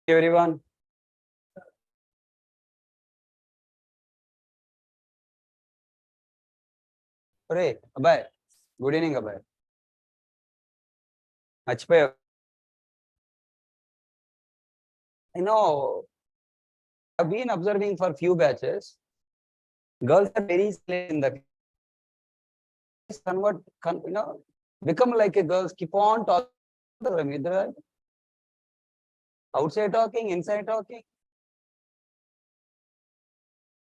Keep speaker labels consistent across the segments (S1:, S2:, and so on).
S1: Everyone. Hey, Abhay. Good evening, Abhay. Achpay. I've been observing for few batches. Girls are very silent in the convert, become like a girls, keep on talking. Outside talking, inside talking.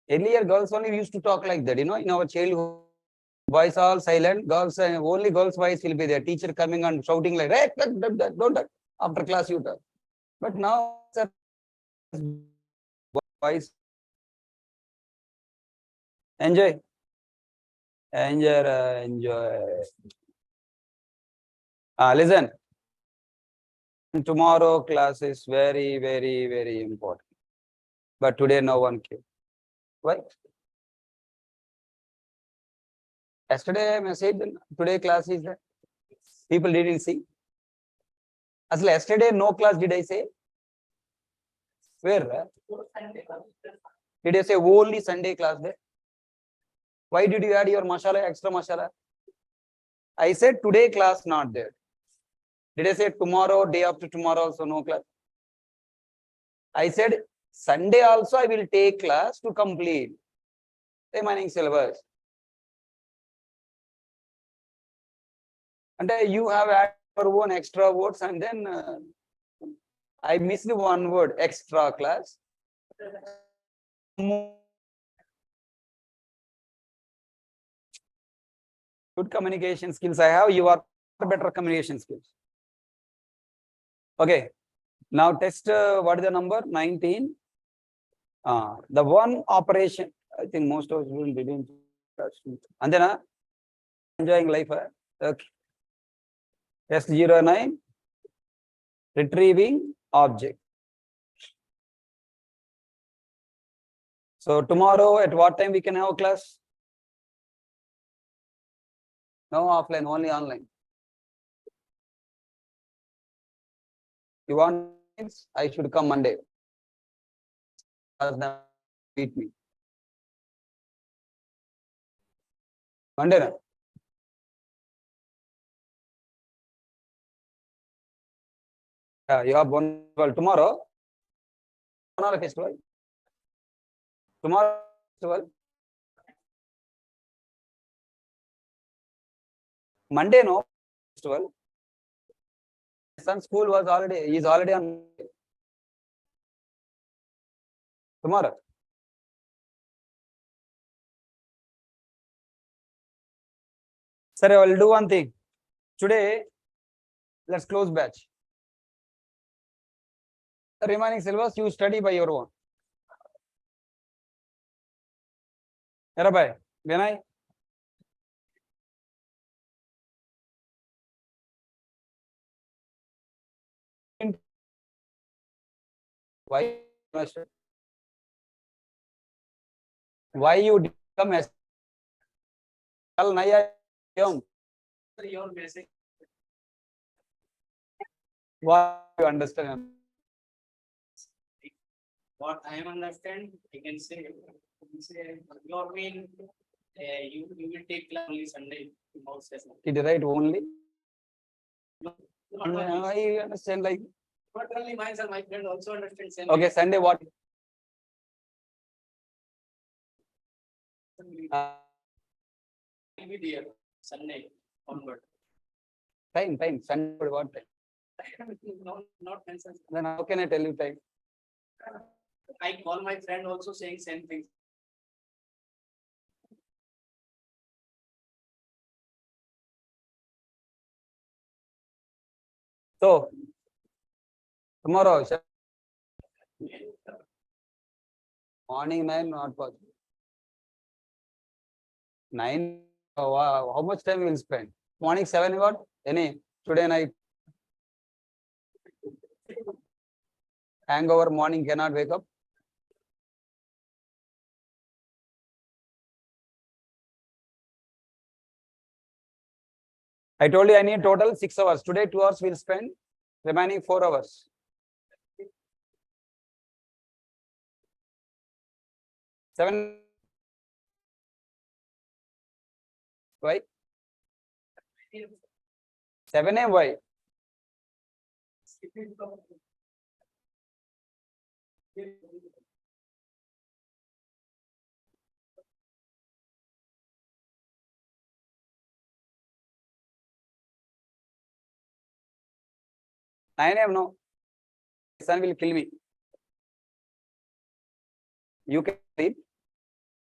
S1: Earlier, girls only used to talk like that, in our childhood. Boys all silent, girls, only girls' voice will be there. Teacher coming and shouting like, hey, don't, after class you talk. But now, boys, enjoy. Enjoy. Listen. Tomorrow class is very, very, very important. But today no one came. Why? Yesterday I said today class is there. People didn't see. As yesterday no class did I say? Where? Did I say only Sunday class there? Why did you add your masala, extra masala? I said today class not there. Did I say tomorrow, day after tomorrow also no class? I said Sunday also I will take class to complete remaining syllabus. And you have added your own extra words and then I missed one word, extra class. Good communication skills I have, you are better communication skills. Okay, now test, what is the number? 19. The one operation, I think most of you didn't. And then enjoying life. Okay. Test 09, retrieving object. So tomorrow at what time we can have class? No offline, only online. You want, I should come Monday. Meet me. Monday. Na? Yeah, you have one tomorrow. Tomorrow festival. Tomorrow festival. Monday no festival. Son school was already, he is already on tomorrow. Sir, I will do one thing. Today, let's close batch. The remaining syllabus you study by your own. Erabai, Vinay. Why? Why you come as Naya young? Your basic. What you understand? What I am understand, I can say your main, you will take class only Sunday. Did you write only? I understand like. Not only myself, my friend also understands. Same okay, Sunday what? Will be there Sunday onward. Time. Sunday what time? Not mentioned. Then how can I tell you time? I call my friend also saying same thing. So tomorrow morning 9 not possible. 9. How much time we will spend? Morning 7 what? Any today night. Hangover morning cannot wake up. I told you I need total 6 hours. Today 2 hours we'll spend. Remaining 4 hours. 7. Why? 7 a why? Nine AM no. Son will kill me. You can sleep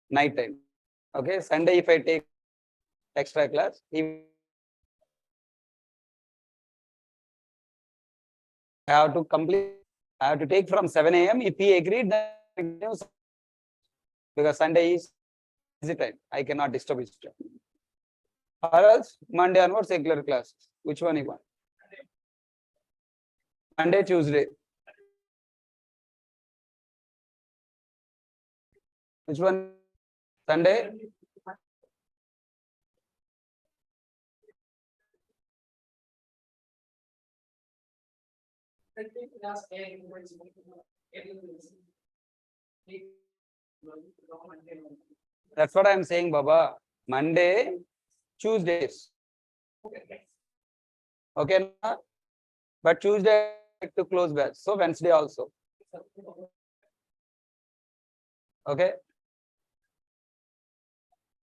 S1: night time. Okay. Sunday if I take extra class, I have to complete. I have to take from 7 AM. If he agreed, then because Sunday is busy time. I cannot disturb his time. Or else Monday onwards regular class. Which one you want? Monday, Tuesday. Which one? Sunday? That's what I'm saying, Baba. Monday, Tuesdays. Okay, na? But Tuesday to close batch. So Wednesday also. Okay.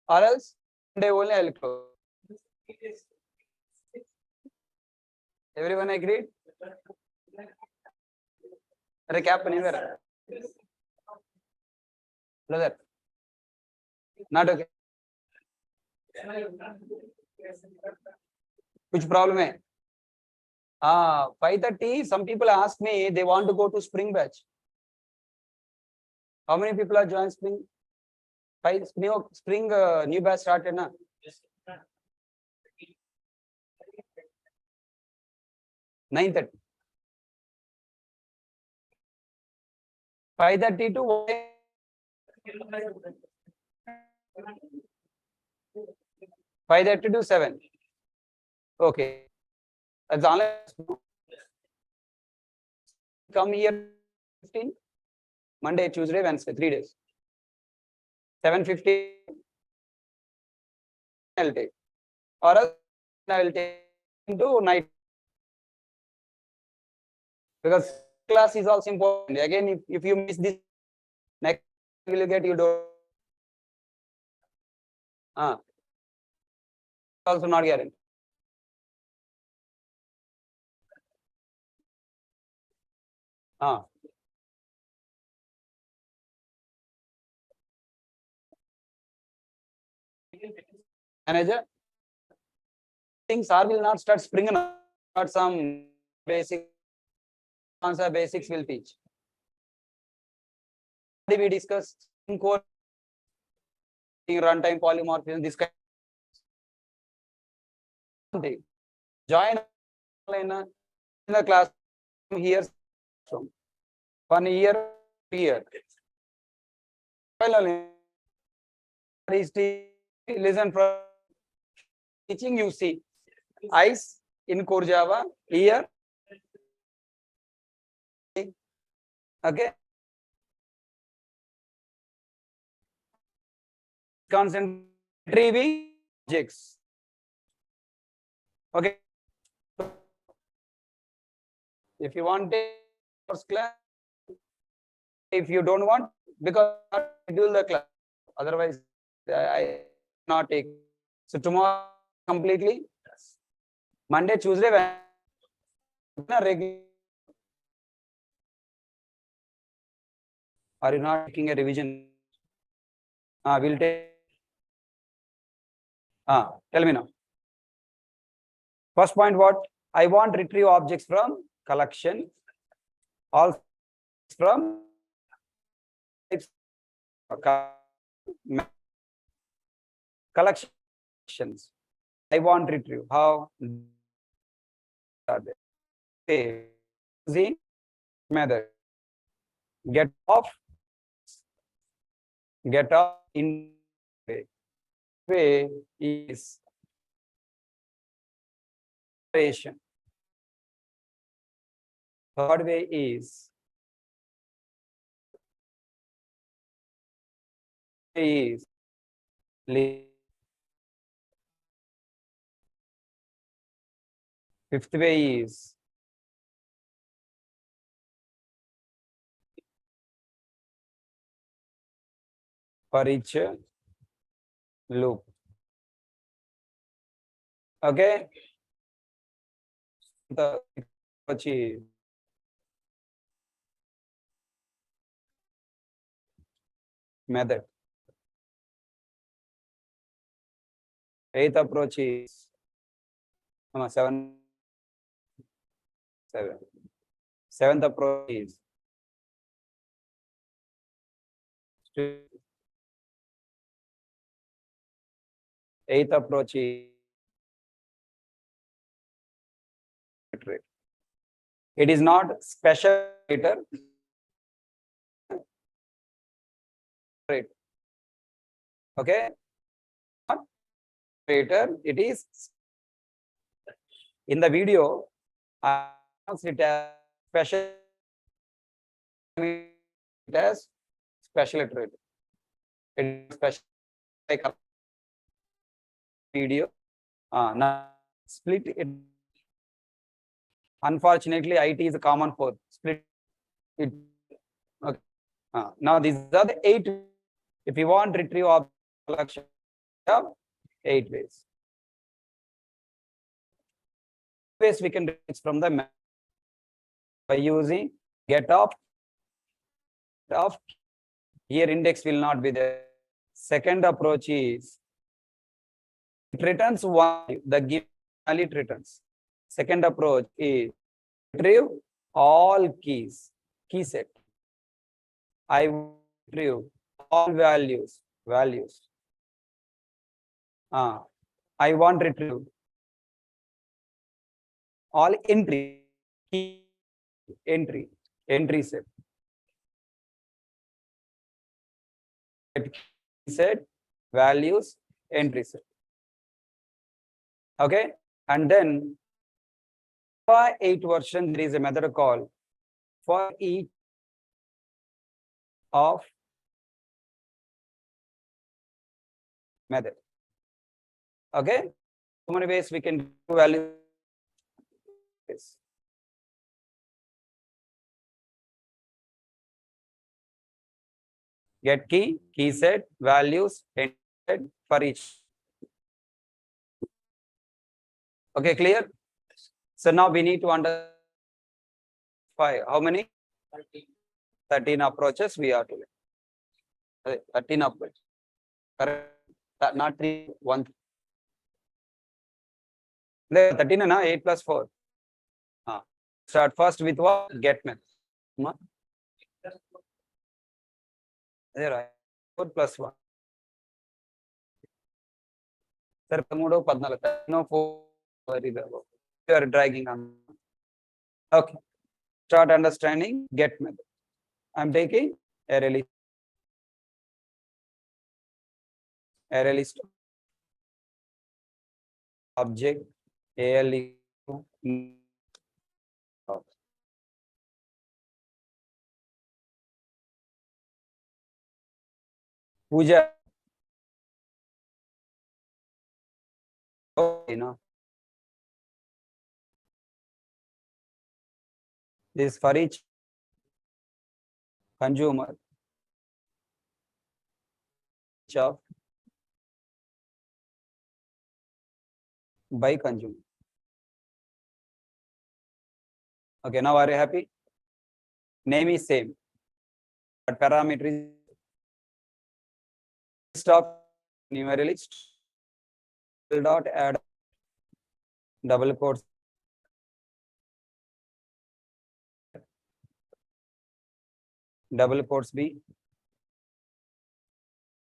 S1: Or else Monday only I'll close. Everyone agreed? Recap anywhere. Brother. Not okay. Which problem hai? 5:30. Some people ask me they want to go to spring batch. How many people are joined spring? Spring new batch started na? 9:30. 5:30 to 5:30 to 7. Okay. That's online. Come here 15. Monday, Tuesday, Wednesday, 3 days. 7:50 I'll take. Or else I will take into night. Because class is also important. Again, if you miss this, next will you get you don't. Also not guaranteed. Manager, things are will not start spring, not some basic concept basics will teach. What did we discuss in core runtime polymorphism? This kind of thing. Join in the class here from 1 year here. Listen from teaching you see ice in core Java here. Okay. Constant retrieving objects. Okay. If you want to first class, if you don't want, because I schedule the class, otherwise I not take. So tomorrow completely, Monday, Tuesday, regular. Are you not taking a revision? We'll take. Tell me now. First point, what? I want retrieve objects from collection, also from collections. I want retrieve. How? Using method. Get off in way is operation. Third way is is fifth way is for each loop. Okay. The method. Eighth approach is 7. Seventh approach is eighth approach is it is not special operator. Okay. Operator, it is in the video. I announced it as special. It as special iterator. It is special like a video. Now split it. Unfortunately, IT is a common for split it. Okay. Now these are the 8. If you want retrieve object collection, 8 ways. Ways we can reach from the map by using get of. Here index will not be there. Second approach is it returns one, the given value it returns. Second approach is retrieve all keys, key set. I retrieve all values. I want retrieve all entry, key entry set. Set values entry set. Okay, and then for 8 version there is a method called for each of method. Okay, so many ways we can do value. Get key set, values, and set for each. Okay, clear? So now we need to understand how many? 13 approaches we are to. 13 approaches. Correct? Not 3, 1. 13 and 8 plus 4. Start first with what? Get method. Right. 4 plus 1. Sir, 14. No, 4. You are dragging on. Okay. Start understanding get method. I'm taking array list. Object AL Puja. This for each consumer of by consumer. Okay, now are you happy? Name is same, but parameter is list of numeric list. Dot add double quotes. Double quotes B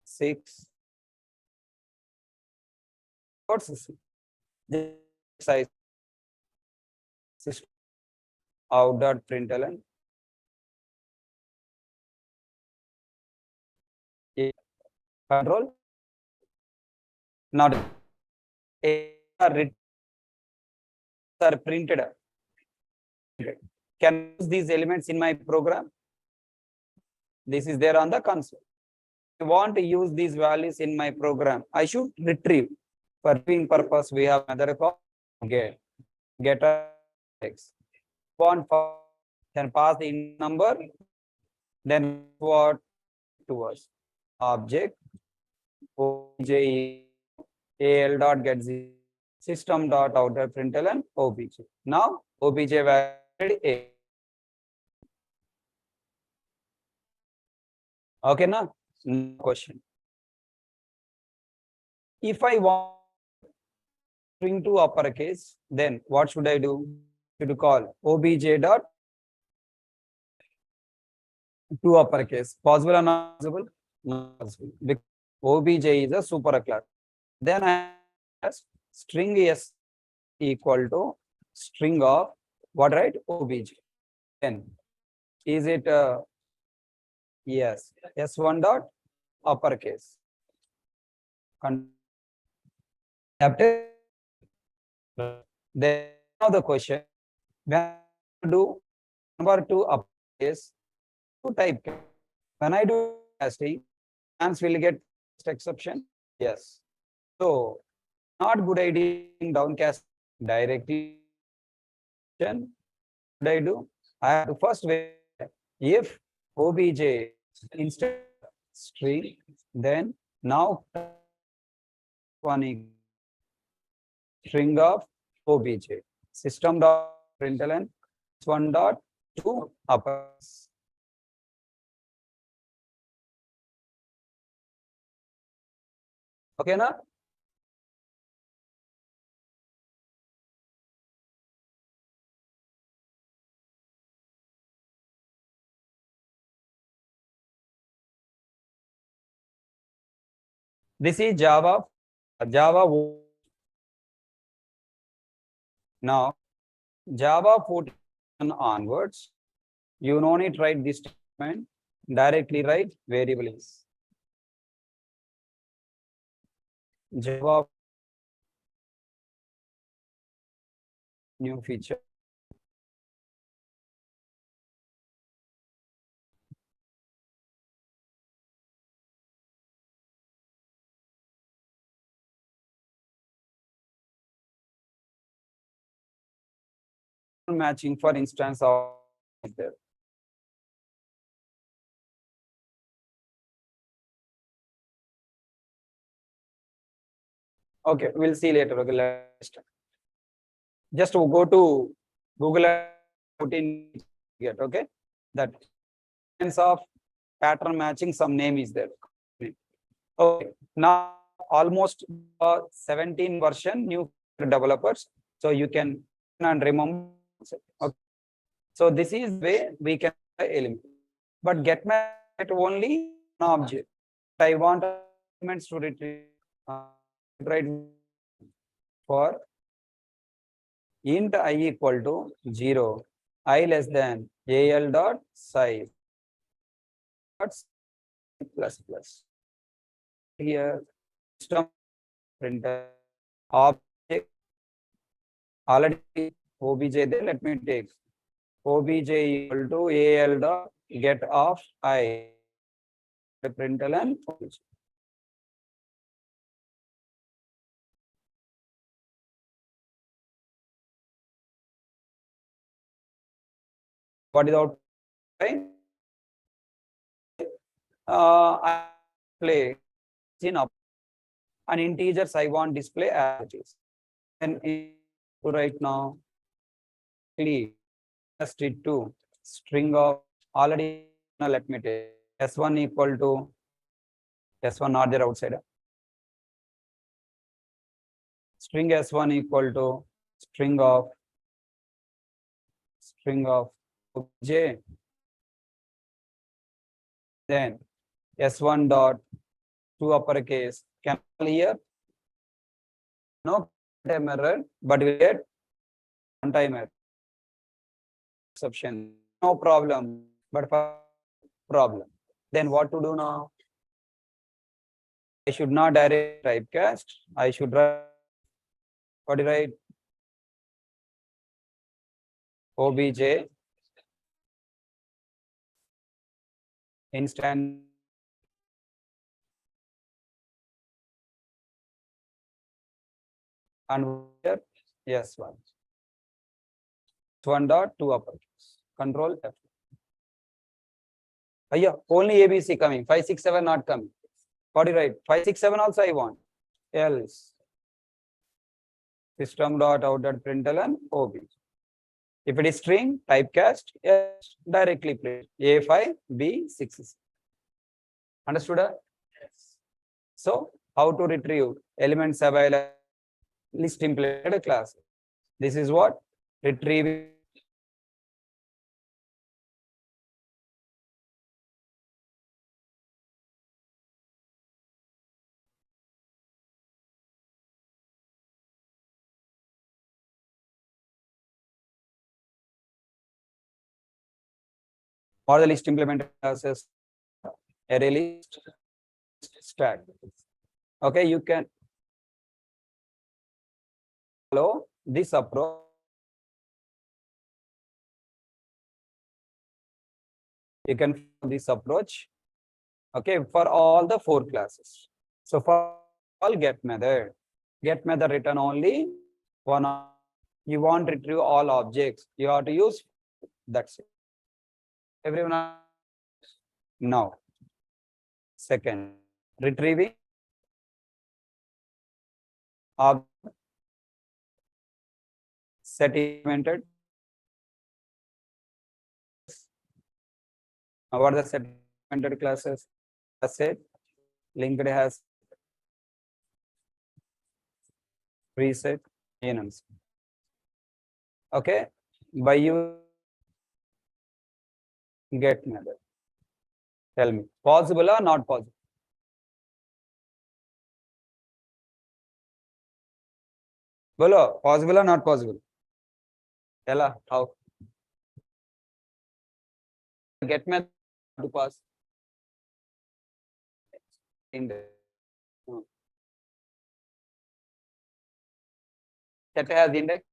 S1: 6 quotes size out dot println control not are printed. Can use these elements in my program. This is there on the console. I want to use these values in my program. I should retrieve. For retrieving purpose, we have another call get. Get x. Want for then pass the number, then what to us? Object obj al dot get system dot outer println obj. Now obj value a. Okay, now question. If I want string to uppercase, then what should I do? Should call obj dot to uppercase. Possible or not possible? Not possible. Because obj is a superclass. Then I have string s equal to string of what, right? Obj. Then is it yes, s1 dot uppercase. After then now the question, when I do number to uppercase to type, when I do casting, chance will get exception. Yes. So not good idea downcast directly. What I do? I have to first wait if obj instead of string, then now one string of obj system dot println one dot to upper. Okay, na? This is Java. Now Java 14 onwards, you no need write this statement, directly write variable is. Java new feature. Matching for instance of there. Okay, we'll see later. Okay, let's just go to Google 14 get, okay, that sense of pattern matching, some name is there. Okay, now almost 17 version new developers, so you can and remember. Okay. So this is way we can eliminate, but get match only an object. I want elements to retrieve right for int I equal to 0, I less than al dot size plus plus. Here system printer object already obj there. Let me take obj equal to al dot get of I println obj. What is output? I play in up and integers I want display as it is. And right now, clear it to string of already. Now let me take s1 equal to s1 not there outside. String s1 equal to string of j. Then s1 dot to uppercase capital here. No time error, but we get one time error. Exception. No problem, but problem. Then what to do now? I should not direct typecast. I should write what do you write? Obj instant and here S1. S1 dot 2 uppercase. Control F. Yeah, only ABC coming. 5, 6, 7 not coming. What do you write? 5, 6, 7 also I want. Else. System dot out dot println OB. If it is string, typecast, yes, directly print A5, B6. Understood? Yes. So, how to retrieve elements available list implemented class? This is what retrieving. What are the list implemented classes? Array list, stack. Okay, you can follow this approach. You can follow this approach. Okay, for all the 4 classes. So for all get method return only one. You want to retrieve all objects. You have to use that's it. Everyone now. Second, retrieving object set implemented. What are the set implemented classes? Set linked has preset enums. Okay, by you get method. Tell me, possible or not possible? Bolo, possible or not possible? Ella, how? Get method to pass. In the set has index.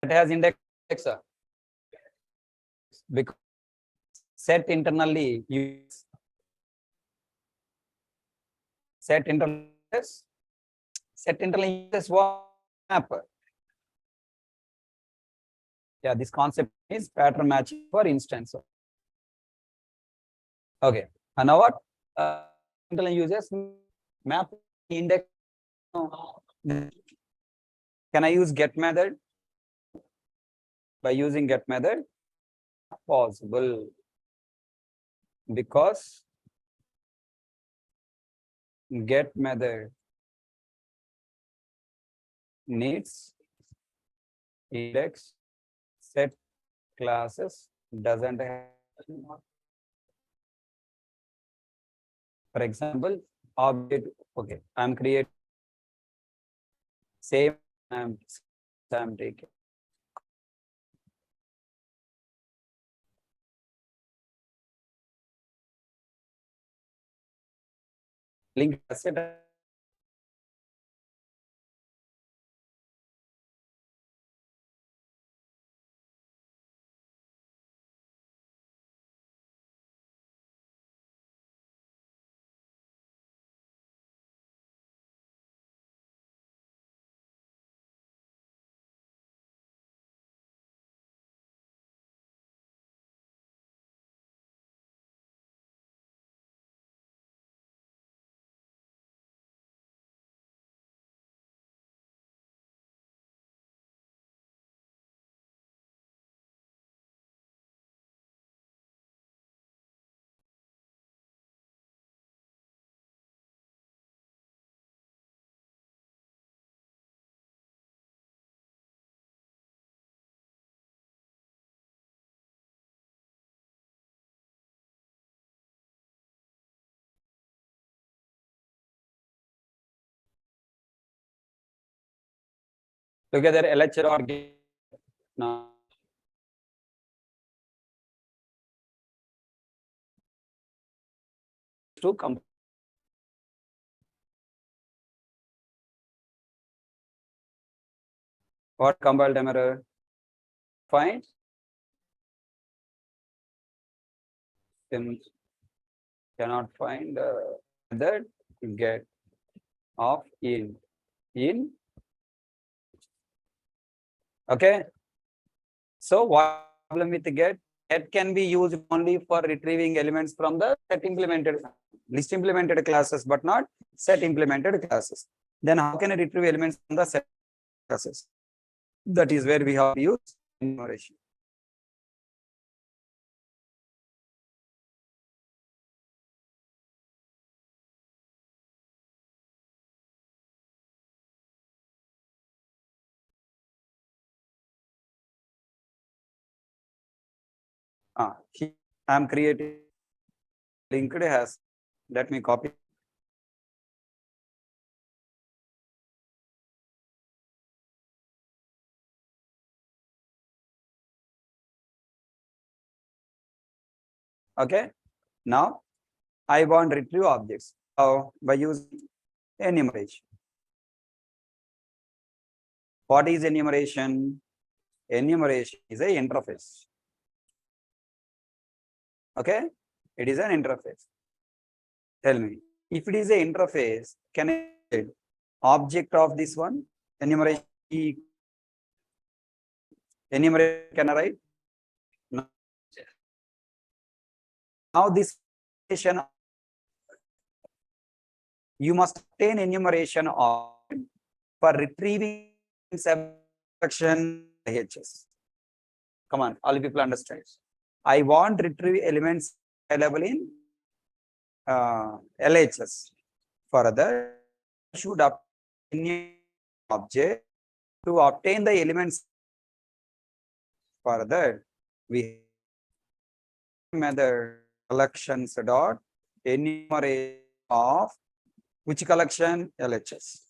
S1: Set has index. Because set internally use set internally uses one mapper. Yeah, this concept is pattern matching for instance. Okay, and now what? Internally uses map index. Can I use get method? By using get method, possible, because get method needs index set classes doesn't have. For example, object. Okay, I'm creating same. I'm taking. Link asset. Together LHR or get now. To come. What compile time error? Fine. Since cannot find method to get of in. Okay. So what problem with get? Get can be used only for retrieving elements from the set implemented list implemented classes, but not set implemented classes. Then how can I retrieve elements from the set classes? That is where we have to use enumeration. Here I am creating linked has. Let me copy. Okay. Now I want retrieve objects. How? By using enumeration. What is enumeration? Enumeration is a interface. Okay, it is an interface. Tell me, if it is an interface, can I say object of this one? Enumeration. Enumeration can I write? No. Now this enumeration, you must obtain enumeration of for retrieving subtraction LHS. Come on, all people understand. I want retrieve elements available in LHS. Further, should obtain object to obtain the elements. Further, we method collections dot enumerate of which collection? LHS.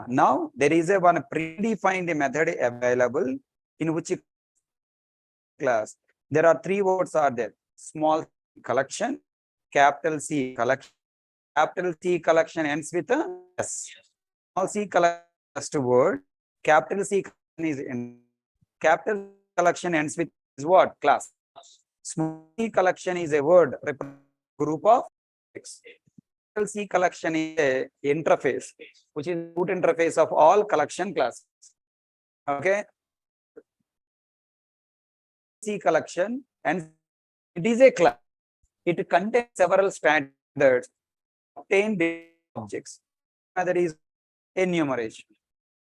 S1: Now there is a one predefined method available in which class. There are three words are there: small collection, capital C collection. Capital C collection ends with a S. Small C collection word. Capital C is in capital collection ends with is what? Class. Small C collection is a word group of X. Capital C collection is a interface, which is root interface of all collection classes. Okay. C collection and it is a class. It contains several standards obtained objects. Method is enumeration.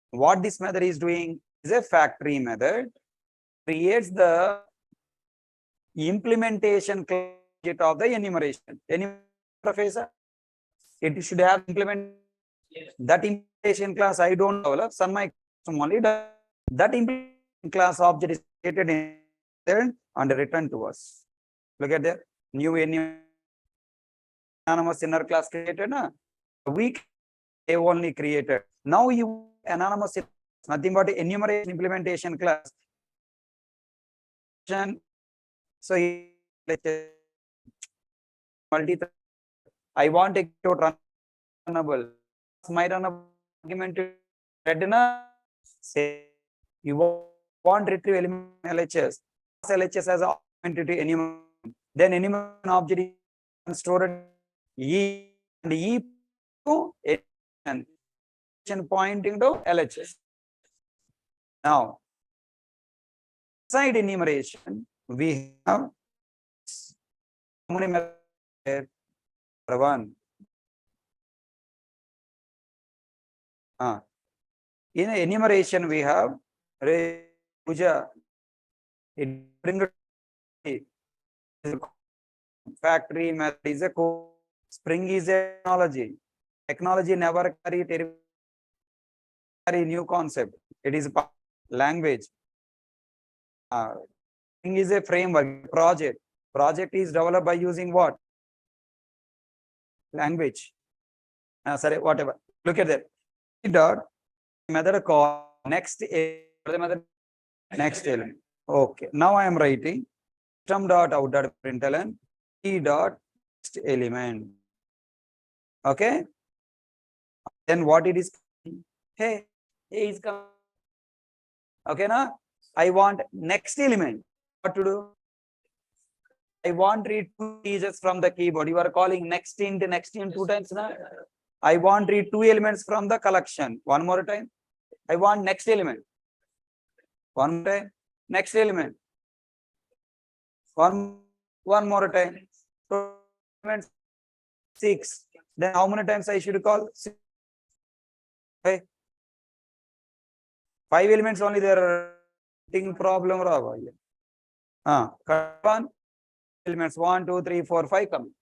S1: What this method is doing is a factory method, creates the implementation class of the enumeration. Professor, it should have implement that implementation class. I don't know. Some my only that implementation class object is created in and returned to us. Look at there. New anonymous inner class created. We only created. Now you anonymous nothing but enumeration implementation class. So I want to runnable. My runnable argument say you want retrieve element LHS. LHS has argument to enumeration. Then enumeration object is stored E and E to enumeration pointing to LHS. Now, inside enumeration, we have how many methods? One. In enumeration, we have Puja. It brings factory method is a code. Spring is a technology. Technology never carry new concept. It is language. Spring is a framework project. Project is developed by using what? Language. Sorry, whatever. Look at that. Dot method called next method next element. Okay. Now I am writing system dot out dot println e dot next element. Okay. Then what it is? Hey, is coming. Okay, na? I want next element. What to do? I want read 2 digits from the keyboard. You are calling next int 2 times now. I want read 2 elements from the collection. One more time. I want next element. One more time. Next element. One more time. So, element 6. Then how many times I should call? 6. Okay. 5 elements only there. Problem. One elements 1, 2, 3, 4, 5 come.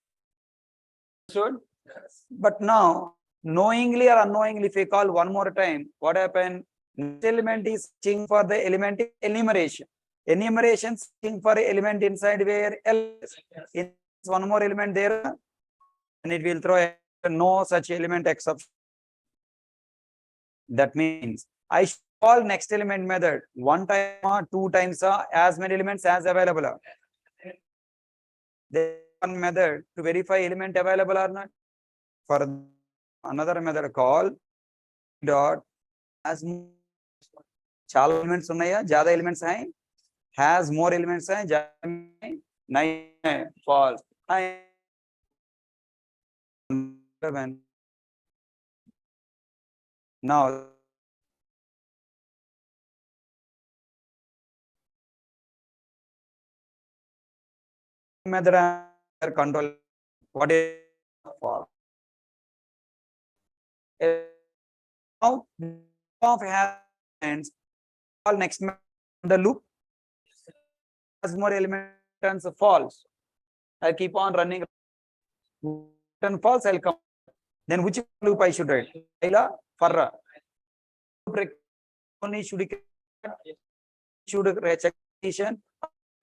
S1: Understood? Yes. But now, knowingly or unknowingly, if we call one more time, what happened? Next element is searching for the element enumeration. Enumeration searching for element inside where else. In one more element there, and it will throw no such element except. That means I should call next element method 1 time or 2 times as many elements as available. There is one method to verify element available or not. For another method called dot as chala elements unnaya, jada elements hai, has more elements hai, jada nine false. Now method control what is false. Now of has all next the loop has more elements false. I keep on running and false. I'll come. Then which loop I should write? For only should check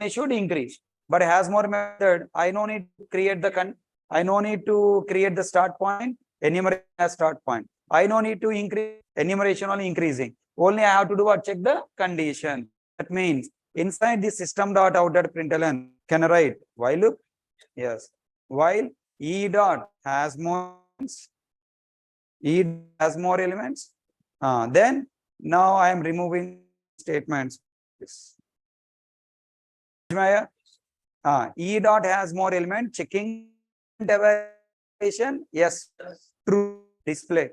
S1: should increase, but has more method. I no need to create the I no need to create the start point. Enumeration as start point. I no need to increase enumeration only increasing. Only I have to do what? Check the condition. That means inside the system dot out dot println can I write while loop? Yes. While e dot has more e has more elements. Then now I am removing statements. E dot has more element checking evaluation. Yes, true display.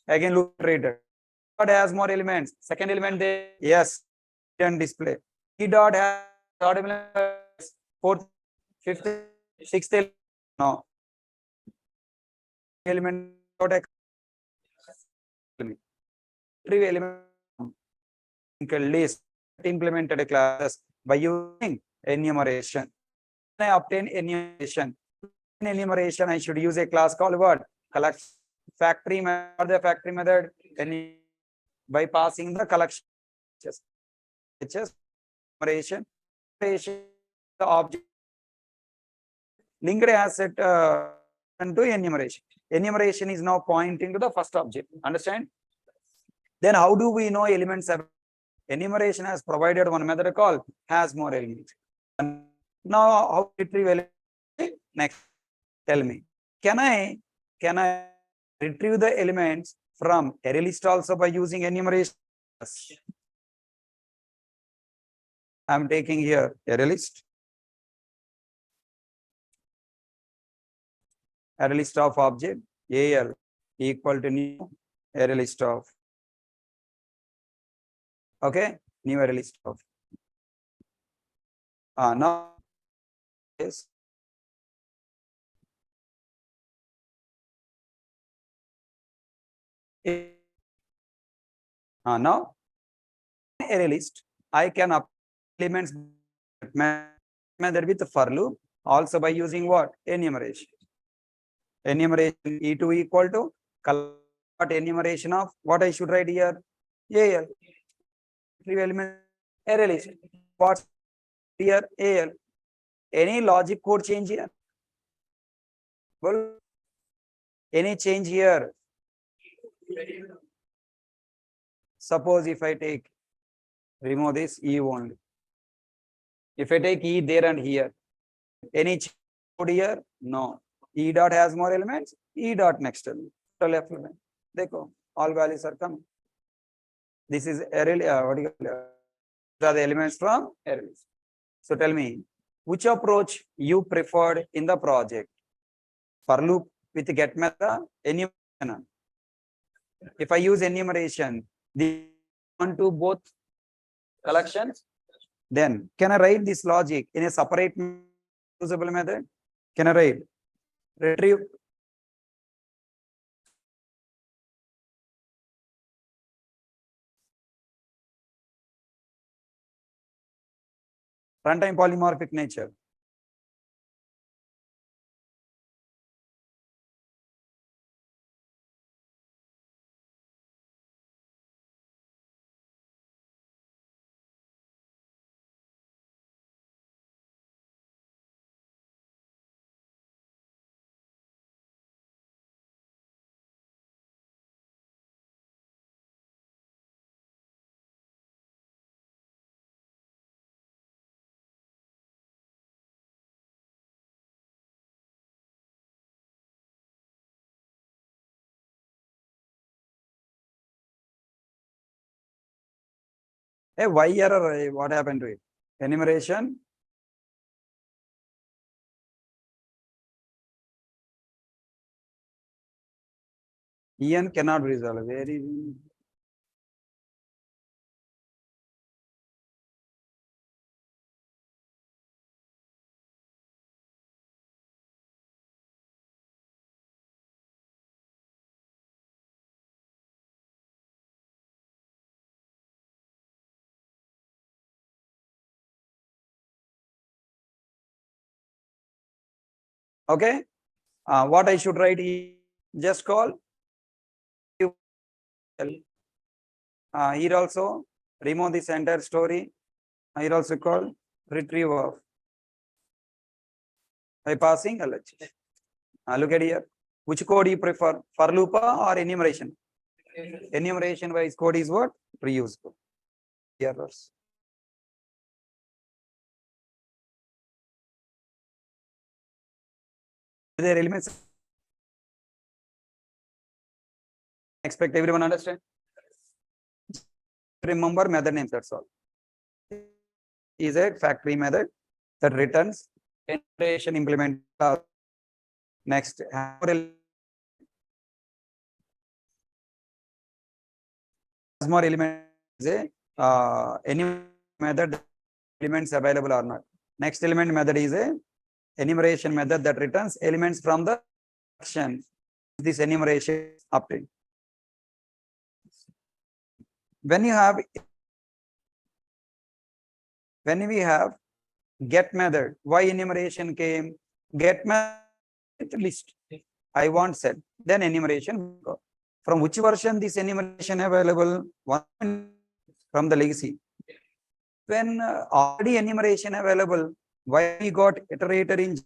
S1: Again, loop reader. Dot has more elements. Second element there. Yes, and display. E dot has third element. Fourth, fifth, sixth element. No. Element dot element list implemented classes by using enumeration. When I obtain enumeration, in enumeration I should use a class called what? Collect factory method or the factory method by passing the collection. Enumeration, the object linked asset to enumeration. Enumeration is now pointing to the first object. Understand? Then how do we know elements have enumeration has provided one method called has more elements. And now how to retrieve elements? Next, tell me. Can I retrieve the elements from array list also by using enumeration? I am taking here array list. Array list of object AL equal to new array list of. Okay, new array list of. Now yes. Now array list I can up elements method with for loop also by using what? Enumeration. Enumeration E2 equal to enumeration of what I should write here? AL. Element array list. What's here? AL. Any logic code change here? Well, any change here? Suppose if I take, remove this E only. If I take E there and here, any code here? No. E dot has more elements. E dot next element. Dekho, all values are coming. This is array. What do you call? These are the elements from array list. So tell me, Which approach you preferred in the project? For loop with get method, enumeration. If I use enumeration, the on to both collections, then can I write this logic in a separate usable method? Can I write retrieve runtime polymorphic nature? A Y error, what happened to it? Enumeration. Ian cannot resolve. Very okay. What I should write is just call. Here also remove this entire story. Here also call retrieve of by passing LH. Look at here. Which code you prefer, for loop or enumeration? Enumeration wise code is what? Reusable. Errors. Their elements. Expect everyone understand. Remember method names, that's all. Is a factory method that returns enumeration implement. Next, more element is a any method elements available or not. Next element method is a enumeration method that returns elements from the action. This enumeration obtained. When we have get method, why enumeration came? Get method list. I want set, then enumeration. From which version this enumeration available? One from the legacy. When already enumeration available, why we got iterator in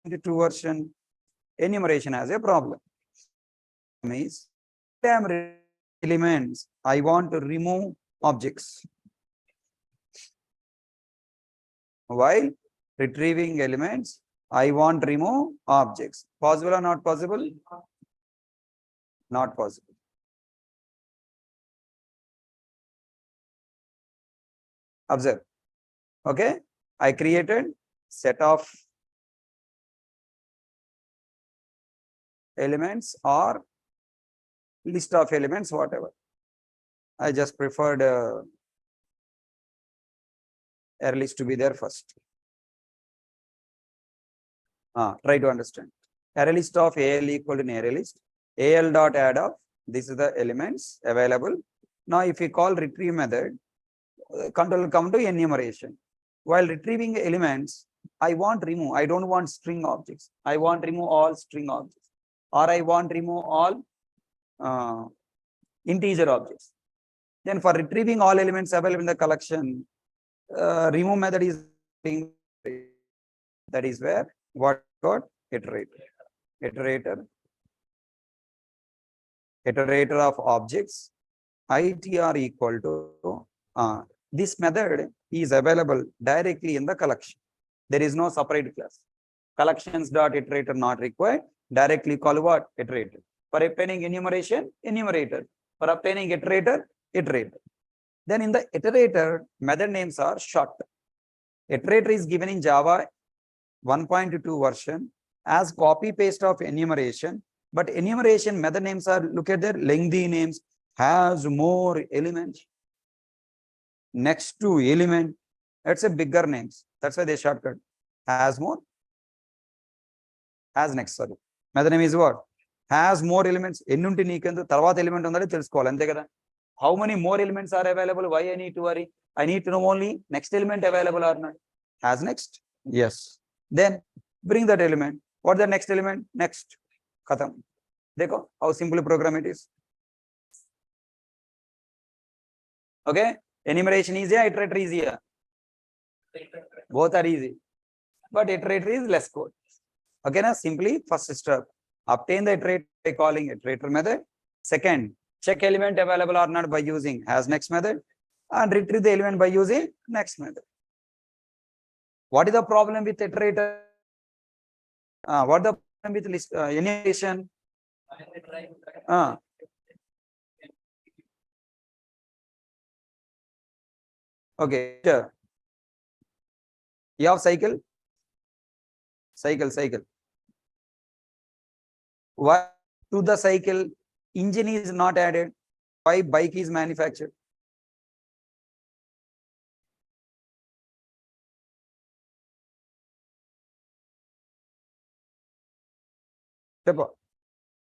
S1: the 2 version? Enumeration has a problem. Means elements, I want to remove objects. While retrieving elements, I want to remove objects. Possible or not possible? Not possible. Observe. Okay. I created set of elements or list of elements, whatever. I just preferred array list to be there first. Try to understand. Array list of AL equal to an array list. AL dot add of, this is the elements available. Now, if we call retrieve method, control will come to enumeration. While retrieving elements, I want remove. I don't want string objects. I want remove all string objects, or I want remove all integer objects. Then for retrieving all elements available in the collection, remove method is that is where what got iterator of objects itr equal to this method is available directly in the collection. There is no separate class. Collections dot iterator not required. Directly call what? Iterator. For obtaining enumeration, enumerator. For obtaining iterator, iterator. Then in the iterator, method names are short. Iterator is given in Java 1.2 version as copy paste of enumeration, but enumeration method names are, look at their lengthy names, has more elements, next to element. That's a bigger names. That's why they shortcut has more, has next, sorry. Method name is what? Has more elements. Ennunti neekendu tarvata element undadi telusukovali ante kada. How many more elements are available? Why I need to worry? I need to know only next element available or not. Has next? Yes. Then bring that element. What the next element? Next. Khatam. Dekho how simple program it is. Okay. Enumeration easier, iterator easier. Both are easy. But iterator is less code. Okay, now simply first step. Obtain the iterator by calling iterator method. Second, check element available or not by using has next method. And retrieve the element by using next method. What is the problem with iterator? What the problem with list enumeration? Okay, sure. You have cycle? Cycle. Why to the cycle engine is not added? Why bike is manufactured?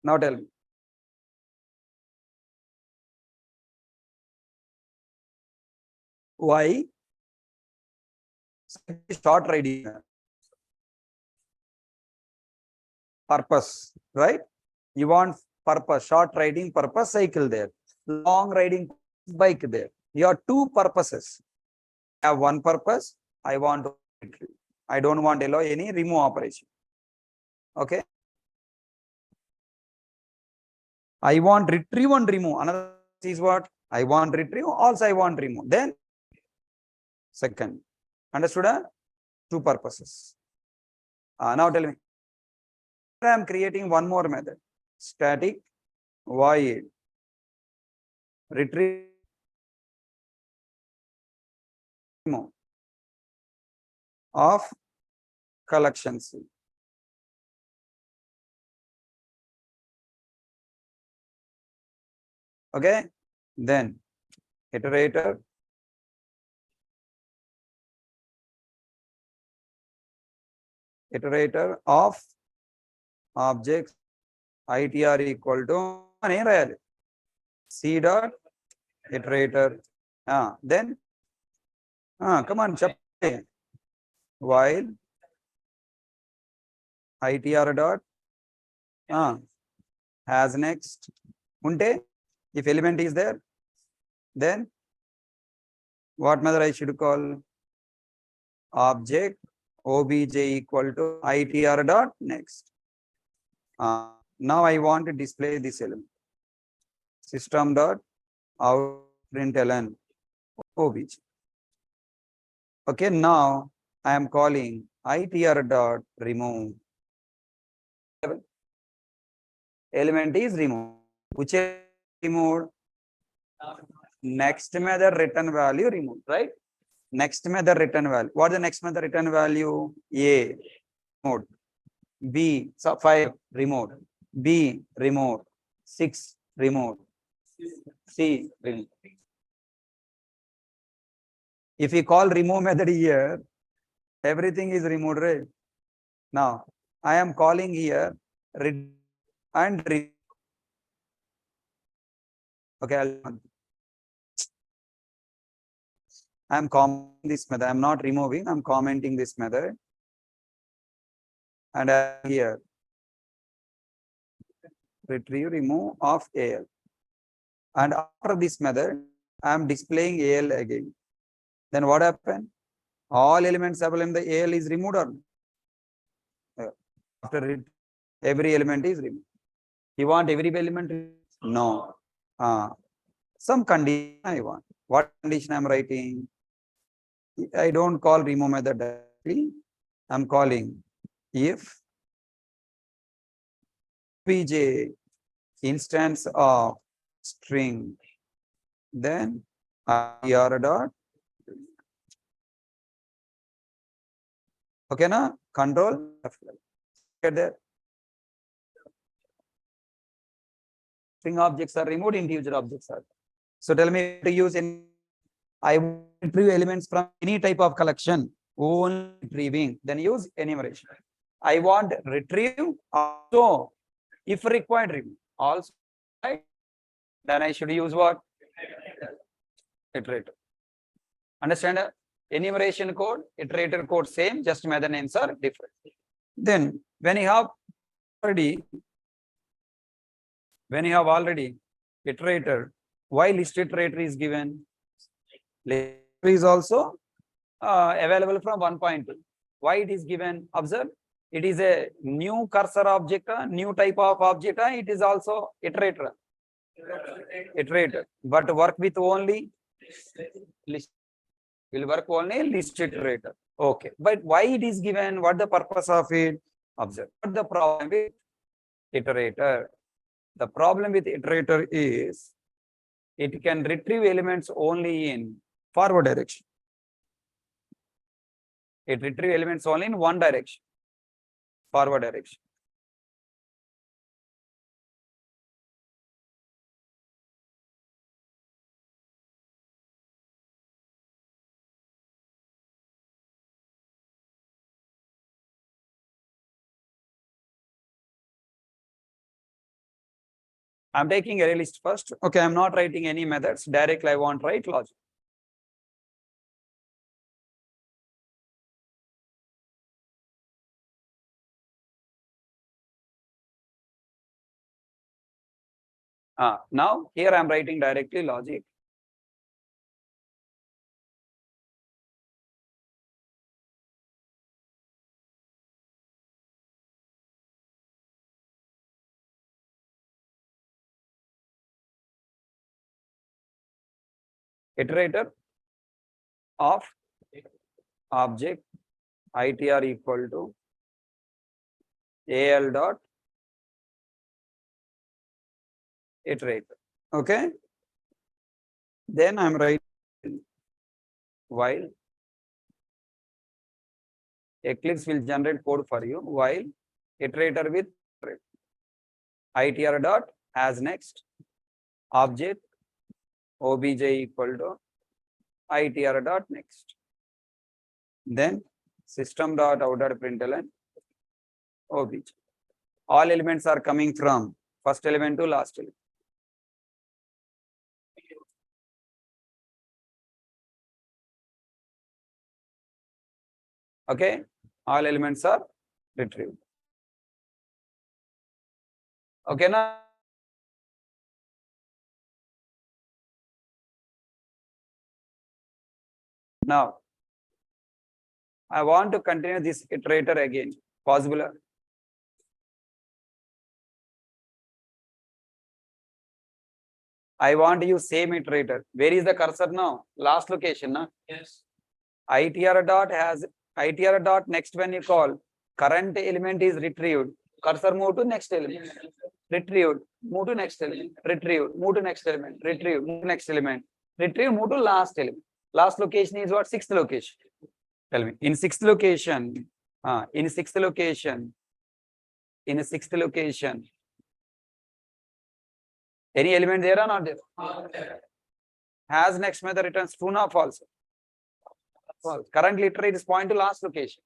S1: Now tell me. Why? Short riding purpose, right? You want purpose, short riding purpose, cycle there. Long riding bike there. You have two purposes. I have one purpose. I want to retrieve. I don't want to allow any remove operation. Okay. I want retrieve and remove. Another is what? I want retrieve. Also, I want remove. Then second. Understood? Two purposes. Now tell me. I am creating one more method. Static void retrieve of collections. Okay. Then iterator of objects itr equal to c dot iterator. Then come on, while itr dot has next unte, if element is there, then what method I should call? Object obj equal to itr dot next. Now I want to display this element. System dot out println obj. Okay, now I am calling itr dot remove. Element is removed. Which is removed? Next method return value removed, right? Next method return value. What is the next method return value? A removed. B, so 5 removed. B removed. 6 removed. C removed. If we call remove method here, everything is removed, right? Now I am calling here and okay, I am commenting this method. I am not removing, I am commenting this method. And here retrieve remove of AL. And after this method, I am displaying AL again. Then what happened? All elements available in the AL is removed or not? After it, every element is removed. You want every element? No. Some condition I want. What condition I am writing? I don't call remove method directly. I am calling if pj instance of string, then ir dot Okay, na? Control F. Get there. String objects are removed, integer objects are. So tell me to use any. I want to retrieve elements from any type of collection, only retrieving, then use enumeration. I want retrieve also, if required, remove. Also, right? Then I should use what? Iterator. Understand? Enumeration code, iterator code same, just method names are different. Then when you have already iterator, why list iterator is given? List is also available from 1.2. Why it is given? Observe, it is a new cursor object, new type of object, it is also iterator. Iterator, but work with only list. Will work only list iterator. Okay, but why it is given? What the purpose of it? Observe. What the problem with iterator? The problem with iterator is it can retrieve elements only in forward direction. It retrieve elements only in one direction, forward direction. I'm taking array list first. Okay, I'm not writing any methods. Directly I want write logic. Now here I'm writing directly logic. Iterator of object itr equal to al dot iterator. Okay. Then I'm writing while Eclipse will generate code for you while iterator with itr dot as next object obj equal to itr dot next. Then system dot out dot println obj. All elements are coming from first element to last element. Okay, all elements are retrieved. Okay, now I want to continue this iterator again. Possible? I want to use same iterator. Where is the cursor now? Last location, na? Yes. itr dot has itr dot next when you call current element is retrieved. Cursor move to next element. Retrieved. Move to next element. Retrieved. Move to next element. Retrieved. Move to next element. Retrieve. Move to last element. Last location is what? Sixth location. Tell me. In sixth location. In sixth location. Any element there or not there? Has next method returns true or false? False. Current iterate is point to last location.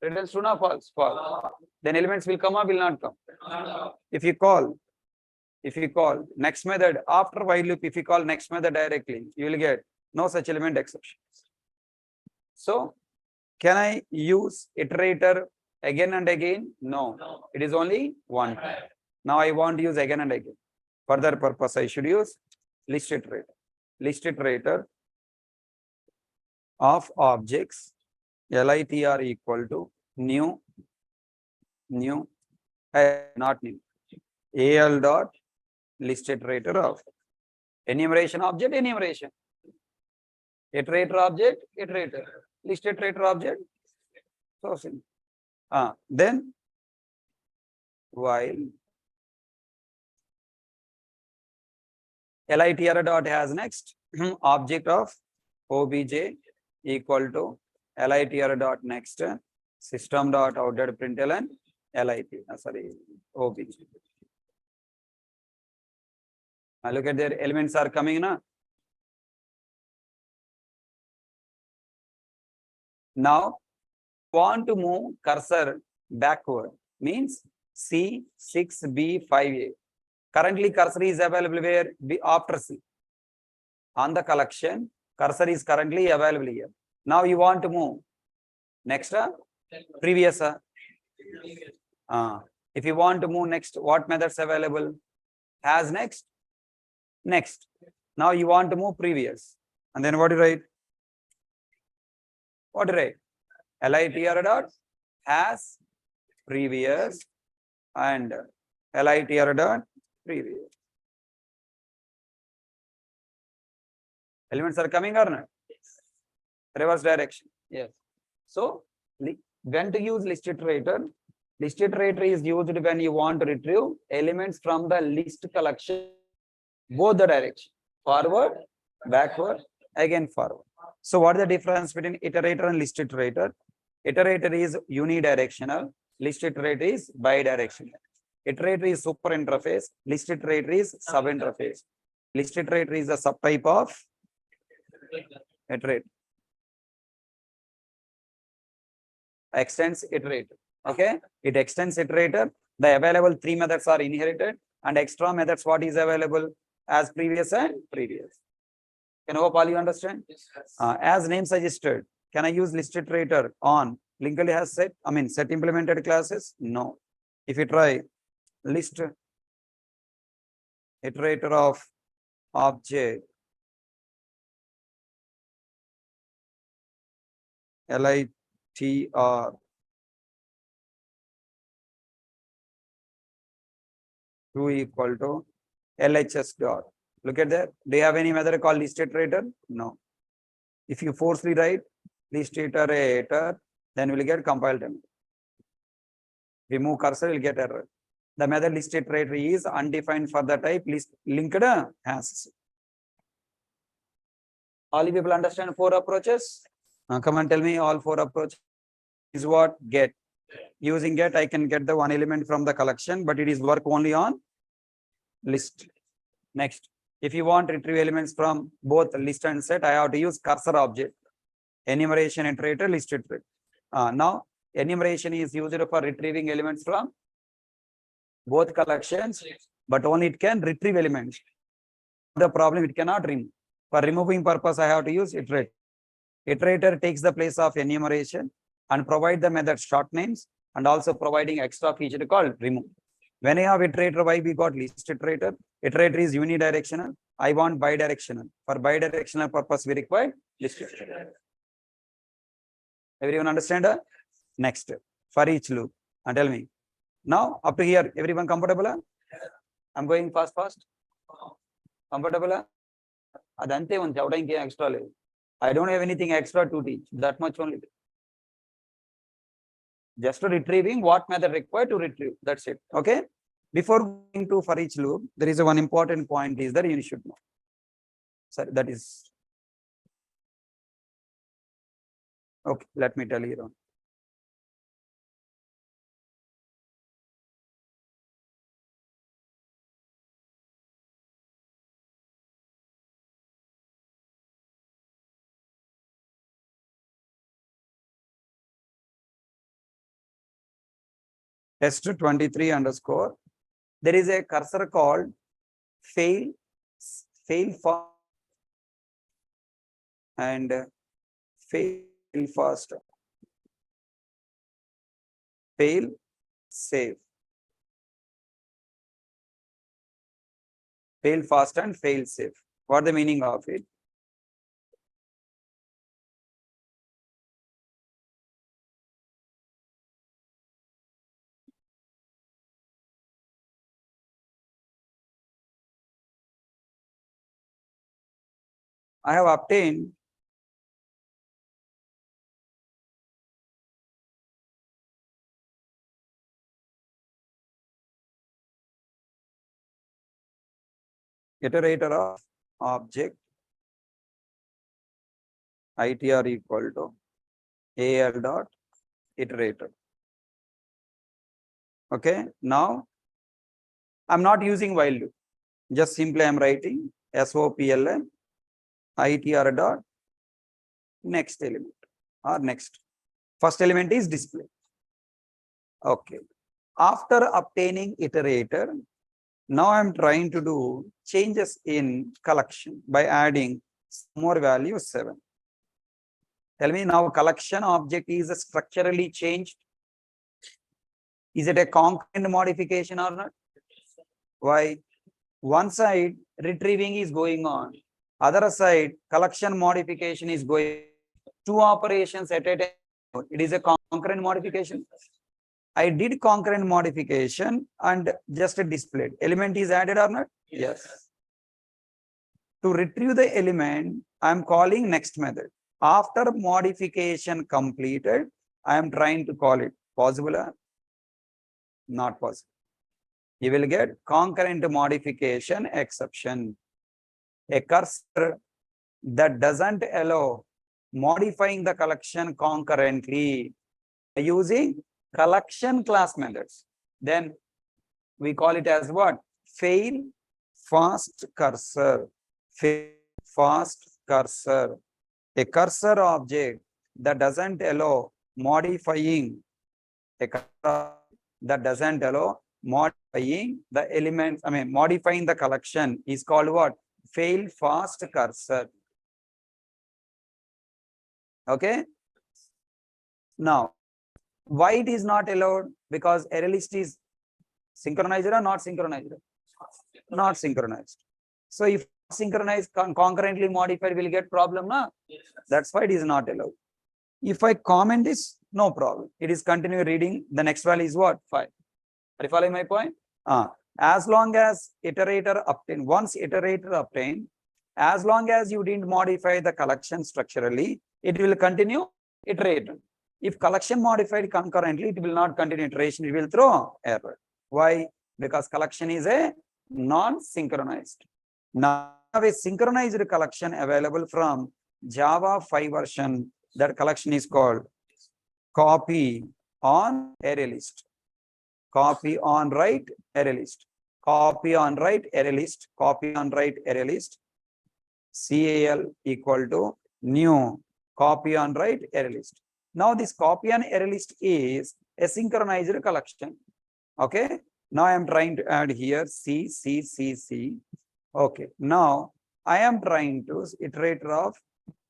S1: Returns true or false? False. Then elements will come or will not come? If you call next method after while loop, if you call next method directly, you will get no such element exception. So can I use iterator again and again? No. It is only one time. Now I want to use again and again. For that purpose, I should use list iterator. List iterator of objects litr equal to new, not new, al dot list iterator of enumeration object, enumeration, iterator object, iterator, list iterator object. So simple. Then while litr dot has next object of obj equal to litr dot next System dot out dot println lit. Sorry, ob. Now look at their elements are coming now. Now want to move cursor backward means C6B5A. Currently cursor is available where? After C. On the collection, cursor is currently available here. Now you want to move. Next, previous. If you want to move next, what methods available? Has next, next. Now you want to move previous. And then what do you write? What do you write? LITR dot has previous and LITR dot previous. Elements are coming or not? Reverse direction. Yes. So when to use list iterator? List iterator is used when you want to retrieve elements from the list collection, both the direction, forward, backward, again forward. So what is the difference between iterator and list iterator? Iterator is unidirectional, list iterator is bidirectional. Iterator is super interface, list iterator is sub interface. List iterator is a subtype of iterator. Extends iterator. Okay, it extends iterator. The available three methods are inherited, and extra methods what is available as previous and previous. Can I hope all you understand? As name suggested, can I use list iterator on linked has set? Set implemented classes? No. If you try list iterator of object LITR true equal to LHS dot. Look at that. Do you have any method called list iterator? No. If you forcefully write list iterator, then we'll get compiled time. Remove cursor, will get error. The method list iterator is undefined for the type list linked has. All you people understand four approaches? Come and tell me all four approaches is what? Get. Using get, I can get the one element from the collection, but it is work only on list. Next, if you want to retrieve elements from both list and set, I have to use cursor object. Enumeration iterator, list iterator. Now, enumeration is used for retrieving elements from both collections, but only it can retrieve elements. The problem, it cannot remove. For removing purpose, I have to use iterator. Iterator takes the place of enumeration and provide the method short names and also providing extra feature called remove. When I have iterator, why we got list iterator? Iterator is unidirectional. I want bidirectional. For bidirectional purpose, we require list iterator. Everyone understand? Next, for each loop. And tell me. Now, up to here, everyone comfortable? I'm going fast. Comfortable? Adante one extra. I don't have anything extra to teach. That much only. Just retrieving what method required to retrieve. That's it. Okay. Before going to for each loop, there is a one important point is that you should know. Sorry, that is okay. Let me tell you. Test 23 underscore. There is a cursor called fail fast and fail fast. Fail safe. Fail fast and fail safe. What the meaning of it? I have obtained iterator of object ITR equal to AL dot iterator. Okay, now I'm not using while loop. Just simply I'm writing SOPLM ITR dot next element or next. First element is display. Okay. After obtaining iterator, now I'm trying to do changes in collection by adding more value 7. Tell me now, collection object is structurally changed. Is it a concurrent modification or not? Why? One side retrieving is going on, other side collection modification is going. Two operations at a time. It is a concurrent modification. I did concurrent modification and just displayed. Element is added or not? Yes. To retrieve the element, I am calling next method. After modification completed, I am trying to call it. Possible or not possible? You will get concurrent modification exception. A cursor that doesn't allow modifying the collection concurrently using collection class methods. Then we call it as what? Fail fast cursor. Fail fast cursor. A cursor object that doesn't allow modifying modifying the elements, modifying the collection is called what? Fail fast cursor. Okay. Now, why it is not allowed? Because array list is synchronized or not synchronized? Not synchronized. So if synchronized concurrently modified will get problem, na? Yes. That's why it is not allowed. If I comment this, no problem. It is continue reading. The next value is what? 5. Are you following my point? As long as iterator obtain, once iterator obtain, as long as you didn't modify the collection structurally, it will continue iteration. If collection modified concurrently, it will not continue iteration, it will throw error. Why? Because collection is a non-synchronized. Now, a synchronized collection available from Java 5 version. That collection is called copy on array list. Copy on write array list. Copy on write array list. Copy on write array list. CAL equal to new copy on write array list. Now this copy on array list is a synchronized collection. Okay. Now I am trying to add here C. Okay. Now I am trying to iterator of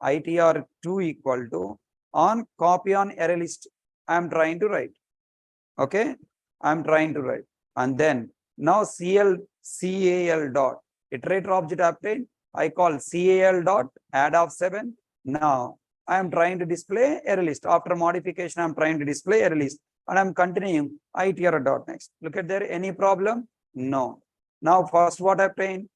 S1: ITR2 equal to on copy on array list. I am trying to write. Okay. I am trying to write. And then now CAL dot iterator object obtained. I call CAL dot add of 7. Now I am trying to display array list. After modification, I am trying to display array list. And I am continuing ITR dot next. Look at there, any problem? No. Now first what obtained?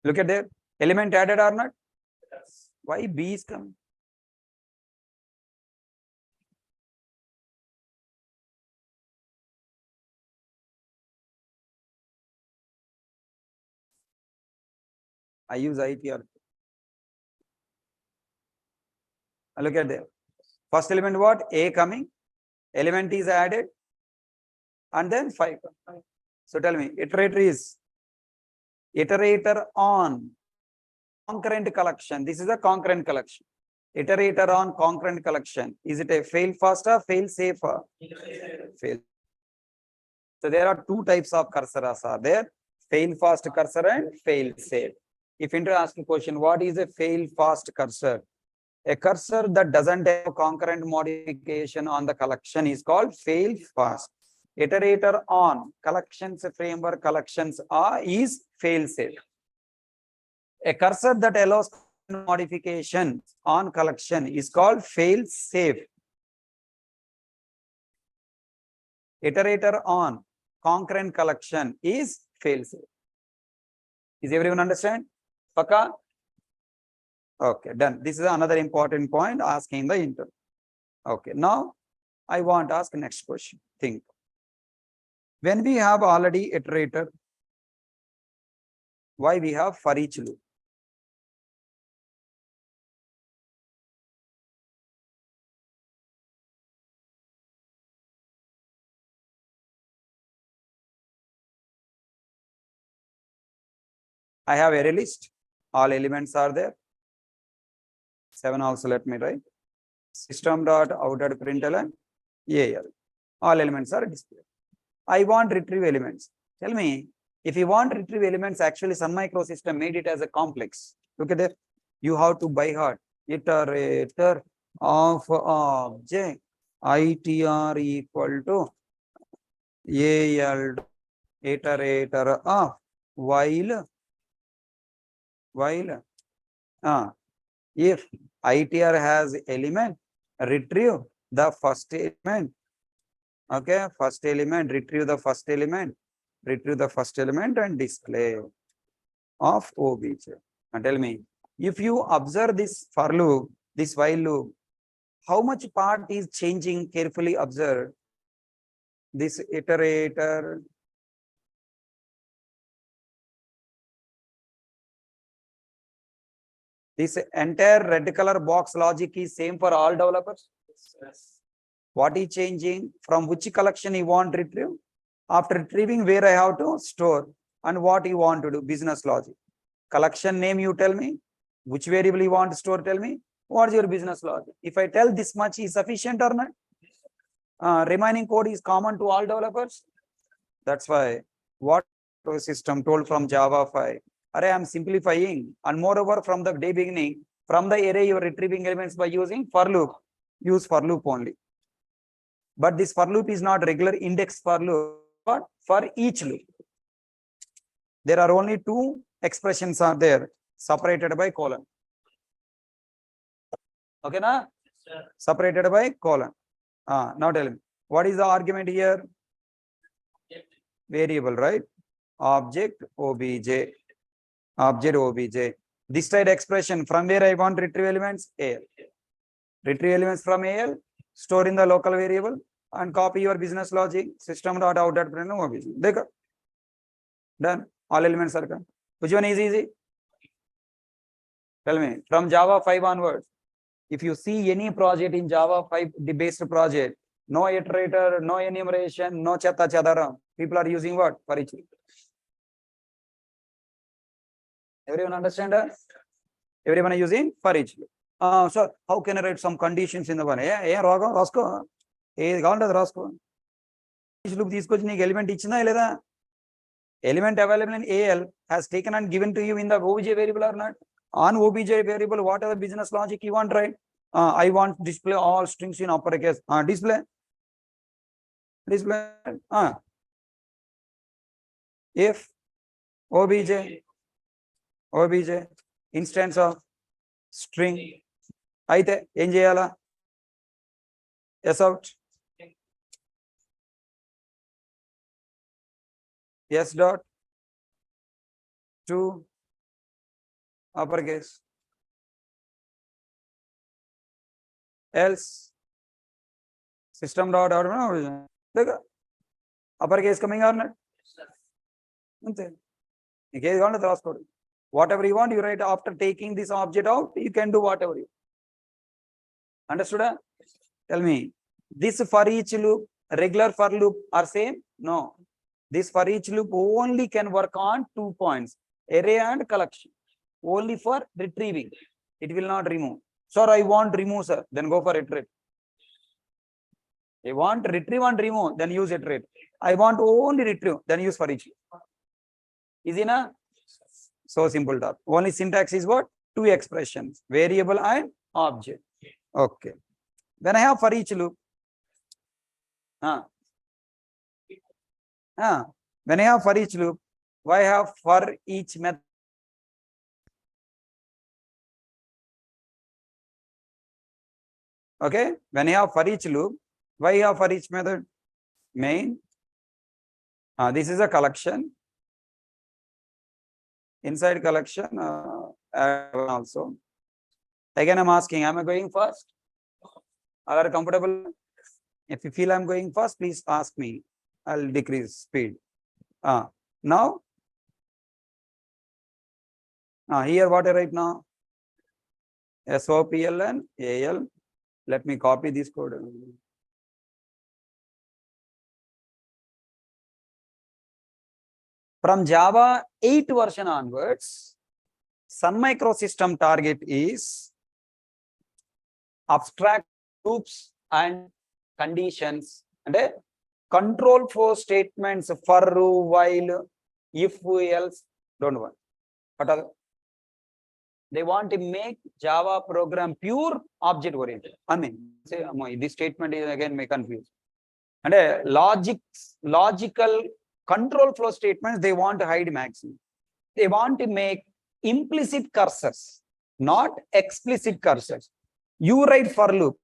S1: Look at there, element added or not? Yes. Why B is coming? I use ITR. Look at there. First element what? A coming. Element is added. And then 5. So tell me, iterator is iterator on concurrent collection. This is a concurrent collection. Iterator on concurrent collection. Is it a fail fast or fail safe? Fail. So there are two types of cursors are there. Fail fast cursor and fail safe. If you ask a question, what is a fail fast cursor? A cursor that doesn't have concurrent modification on the collection is called fail fast. Iterator on collections framework collections is fail safe. A cursor that allows modification on collection is called fail safe. Iterator on concurrent collection is fail safe. Is everyone understand? Paka? Okay, done. This is another important point asking the interview. Okay, now I want to ask next question. Think. When we have already iterated, why we have for each loop? I have array list. All elements are there. 7 also let me write. System dot out dot println AL. All elements are displayed. I want retrieve elements. Tell me, if you want retrieve elements, actually Sun Microsystem made it as a complex. Look at it. You have to by heart iterator of object itr equal to AL iterator of while if itr has element, retrieve the first element. Okay, first element, retrieve the first element, and display of obj. And tell me, if you observe this for loop, this while loop, how much part is changing? Carefully observe. This iterator, this entire red color box logic is same for all developers. Yes. What is changing? From which collection you want retrieve? After retrieving, where I have to store, and what you want to do? Business logic. Collection name you tell me. Which variable you want to store? Tell me. What is your business logic? If I tell this much is sufficient or not? Remaining code is common to all developers. That's why what system told from Java 5. Array, I am simplifying, and moreover, from the day beginning, from the array you are retrieving elements by using for loop. Use for loop only. But this for loop is not regular index for loop, but for each loop. There are only two expressions are there, separated by colon. Okay, na? Sure. Separated by colon. Now tell me, what is the argument here? Variable, right? Object obj. Object obj. This side expression, from where I want retrieve elements? AL. Retrieve elements from AL, store in the local variable, and copy your business logic, system dot out dot println obj. Done. All elements are done. Which one is easy? Tell me, from Java 5 onwards, if you see any project in Java 5 based project, no iterator, no enumeration, no chatta chadaram, people are using what? For each loop. Everyone understand that? Everyone is using for each loop. So how can I write some conditions in the one? Rasko. Rasko. Each loop this element ichna element available in AL has taken and given to you in the obj variable or not? On obj variable, what are the business logic you want, right? I want display all strings in uppercase. Display. If obj instance of string అయితే ఏం చేయాలా? S out. S dot to uppercase. Else system dot out. Uppercase coming or not? Whatever you want, you write after taking this object out, you can do whatever you. Understood? Tell me, this for each loop, regular for loop are same? No. This for each loop only can work on 2 points, array and collection. Only for retrieving. It will not remove. Sir, I want remove, sir. Then go for iterate. I want retrieve and remove, then use iterate. I want only retrieve, then use for each. Easy na? So simple that. Only syntax is what? Two expressions, variable and object. Okay. When I have for each loop, when I have for each loop, why have for each method? Okay, when I have for each loop, why have for each method? Main. This is a collection. Inside collection also. Again, I'm asking, am I going fast? Are you comfortable? If you feel I'm going fast, please ask me. I'll decrease speed. Now, here what I write now? SOPL and AL. Let me copy this code. From Java 8 version onwards, Sun Microsystem target is abstract loops and conditions and control flow statements for, while, if, else, don't want. But they want to make Java program pure object oriented. I mean, say, this statement is again may confuse. And logical control flow statements, they want to hide maximum. They want to make implicit cursors, not explicit cursors. You write for loop.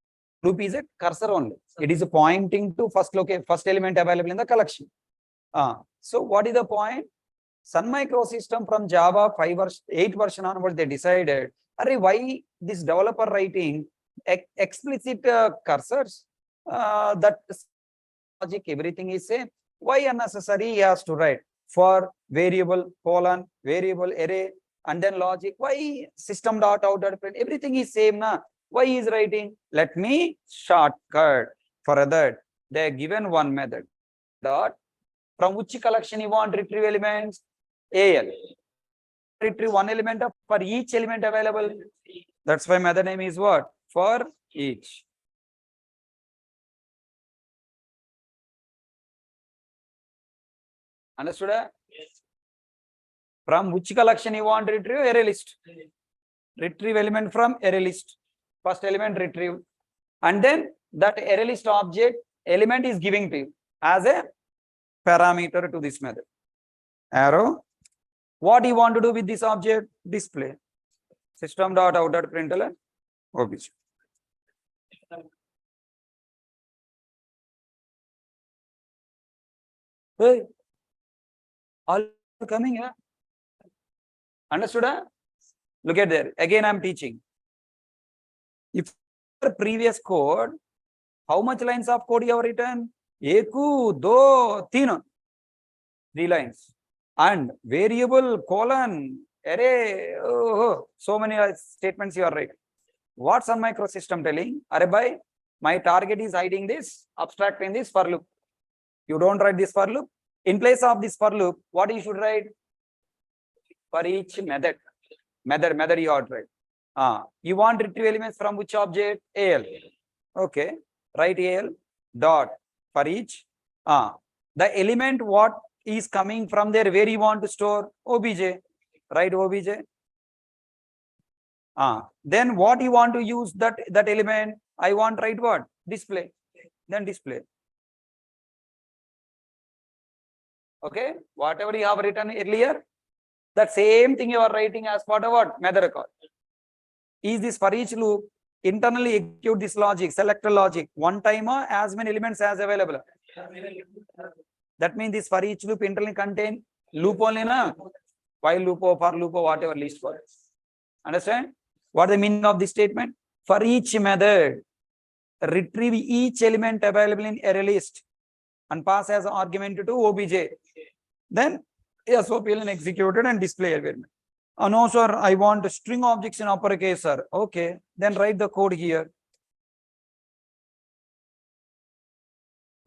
S1: Loop is a cursor only. It is pointing to first element available in the collection. So what is the point? Sun Microsystem from Java 8 version onwards, they decided, why this developer writing explicit cursors? That logic, everything is same. Why unnecessary he has to write for variable, colon, variable, array, and then logic? Why system dot out dot print? Everything is same, na? Why he is writing? Let me shortcut. For that, they are given one method. Dot. From which collection you want retrieve elements? AL. Retrieve one element for each element available. That's why method name is what? For each. Understood? Yes. From which collection you want retrieve? Array list. Retrieve element from array list. First element retrieve. And then that array list object element is giving to you as a parameter to this method. Arrow. What you want to do with this object? Display. System dot out dot println obj. Hey, all coming here. Understood? Look at there. Again, I'm teaching. If the previous code, how much lines of code you have written? Eku, do, tino. 3 lines. And variable, colon, array, so many statements you are writing. What's Sun Microsystem telling? By my target is hiding this, abstracting this for loop. You don't write this for loop. In place of this for loop, what you should write? For each method. Method you ought write. You want retrieve elements from which object? AL. Okay. Write AL dot for each. The element what is coming from there, where you want to store? OBJ. Write OBJ. Then what you want to use that element? I want write what? Display. Then display. Okay. Whatever you have written earlier, that same thing you are writing as part of what? Method record. Is this for each loop? Internally execute this logic, select a logic. One time as many elements as available. That means this for each loop internally contain loop only, na? While loop or for loop or whatever list for. Understand? What the meaning of this statement? For each method, retrieve each element available in array list and pass as an argument to OBJ. Then SOPL executed and display element. No, sir, I want string objects in uppercase, sir. Okay, then write the code here.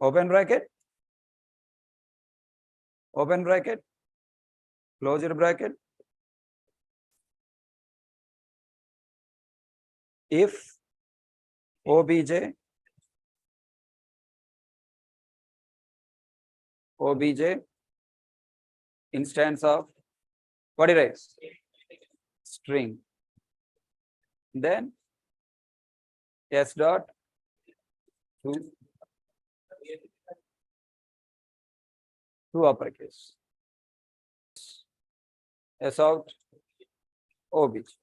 S1: Open bracket. Open bracket. Close your bracket. If OBJ instance of what it is? String. Then S dot to uppercase. S out OBJ.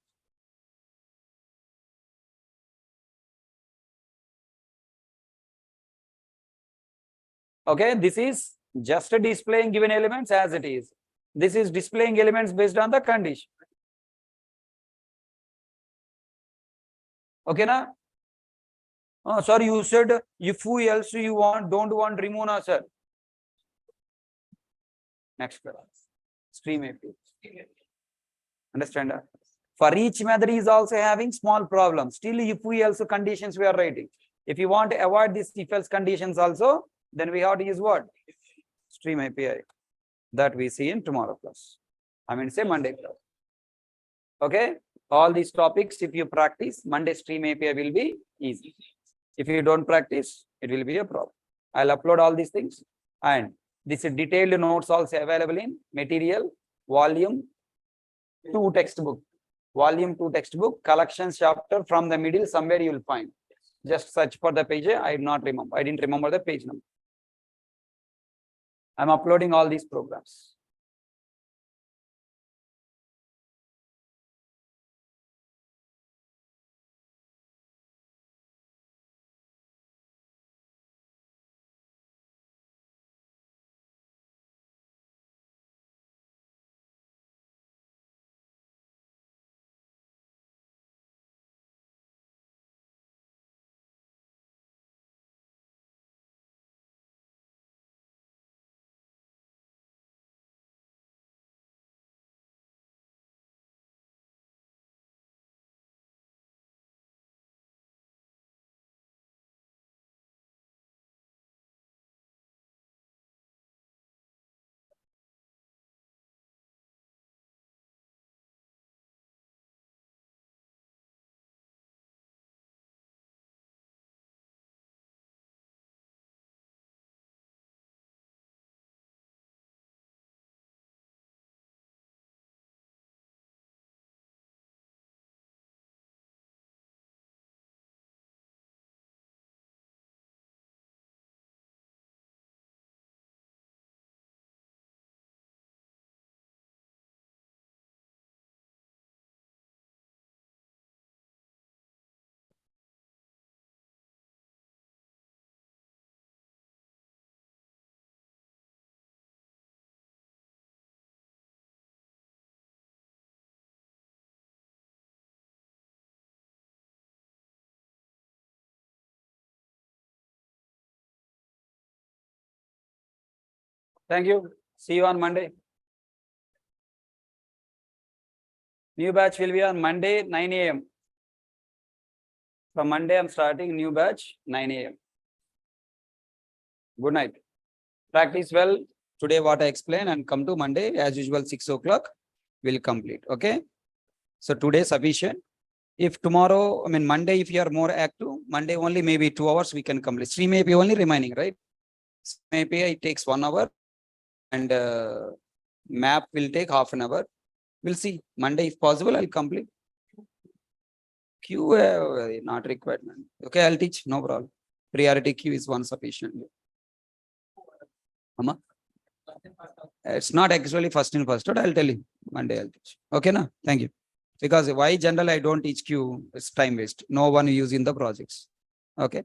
S1: Okay, this is just displaying given elements as it is. This is displaying elements based on the condition. Okay, na? Sir, you said if who else you don't want remove na, sir. Next class. Stream API. Understand? For each method is also having small problems. Still, if we also conditions we are writing. If you want to avoid these if else conditions also, then we have to use what? Stream API. That we see in tomorrow class. I mean, say Monday class. Okay? All these topics, if you practice, Monday stream API will be easy. If you don't practice, it will be a problem. I'll upload all these things. And this detailed notes also available in material, volume 2 textbook. Volume 2 textbook, collections chapter from the middle, somewhere you will find. Just search for the page. I didn't remember the page number. I'm uploading all these programs. Thank you. See you on Monday. New batch will be on Monday, 9 a.m. From Monday, I'm starting new batch, 9 a.m. Good night. Practice well today what I explained and come to Monday as usual 6 o'clock will complete. Okay. So today sufficient. If tomorrow, I mean Monday, if you are more active, Monday only maybe 2 hours we can complete. Stream API only remaining, right? Stream API it takes 1 hour and map will take half an hour. We'll see. Monday if possible, I'll complete. Queue not required, man. Okay, I'll teach, no problem. Priority queue is one sufficient. It's not actually first in first out. I'll tell you Monday. I'll teach. Okay, na? Thank you. Because why general I don't teach queue, it's time waste. No one using the projects. Okay.